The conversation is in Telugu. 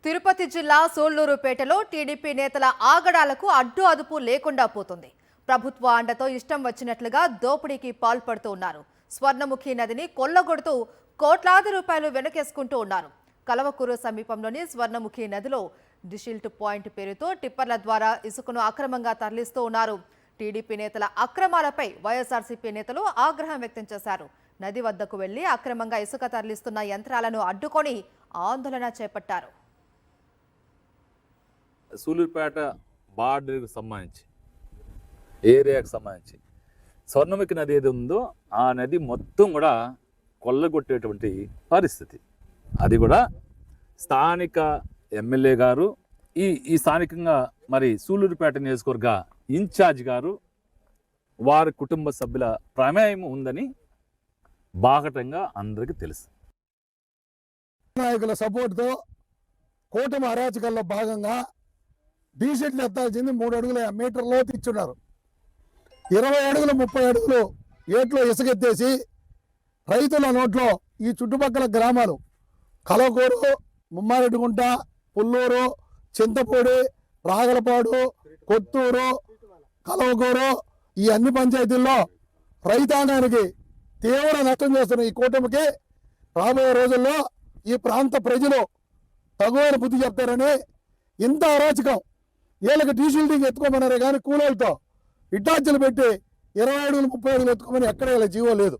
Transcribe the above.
తిరుపతి జిల్లా సోళ్లూరుపేటలో టీడీపీ నేతల ఆగడాలకు అడ్డు అదుపు లేకుండా పోతుంది. ప్రభుత్వ అండతో ఇష్టం వచ్చినట్లుగా దోపిడీకి పాల్పడుతూ ఉన్నారు. స్వర్ణముఖి నదిని కొల్లగొడుతూ కోట్లాది రూపాయలు వెనకేసుకుంటూ ఉన్నారు. కలవకూరు సమీపంలోని స్వర్ణముఖి నదిలో డిషిల్ట్ పాయింట్ పేరుతో టిప్పర్ల ద్వారా ఇసుకను అక్రమంగా తరలిస్తూ ఉన్నారు. టీడీపీ నేతల అక్రమాలపై వైఎస్ఆర్సీపీ నేతలు ఆగ్రహం వ్యక్తం చేశారు. నది వద్దకు వెళ్లి అక్రమంగా ఇసుక తరలిస్తున్న యంత్రాలను అడ్డుకొని ఆందోళన చేపట్టారు. సూలూరుపేట బార్డర్కి సంబంధించి ఏరియాకి సంబంధించి స్వర్ణముఖి నది ఏది ఉందో ఆ నది మొత్తం కూడా కొల్లగొట్టేటువంటి పరిస్థితి. అది కూడా స్థానిక ఎమ్మెల్యే గారు ఈ స్థానికంగా మరి సూలూరుపేట నియోజకవర్గ ఇన్ఛార్జ్ గారు వారి కుటుంబ సభ్యుల ప్రమేయం ఉందని బాహటంగా అందరికీ తెలుసు. నాయకుల సపోర్ట్తో కూటమి అరాచకాల్లో భాగంగా డీసెట్లు ఎత్తాల్సింది 3 అడుగుల మీటర్ లోతు ఇచ్చున్నారు. 20 అడుగులు 30 అడుగులు ఏట్లో ఇసుకెత్తేసి రైతుల నోట్లో ఈ చుట్టుపక్కల గ్రామాలు కలవకూరు, ముమ్మారెడ్డిగుంట, పుల్లూరు, చింతపూడి, రాగలపాడు, కొత్తూరు, కలవకూరు ఈ అన్ని పంచాయతీల్లో రైతాంగానికి తీవ్ర నష్టం చేస్తున్న ఈ కూటమికి రాబోయే రోజుల్లో ఈ ప్రాంత ప్రజలు తగువైన బుద్ధి చెప్తారని ఇంత అరాచకం. వీళ్ళకి డీజిల్ ఎత్తుకోమన్నారే కానీ కూలీలతో ఇటాచీలు పెట్టి 20 అడుగులు 30 అడుగులు ఎత్తుకోమని ఎక్కడ వీళ్ళ జీవో లేదు.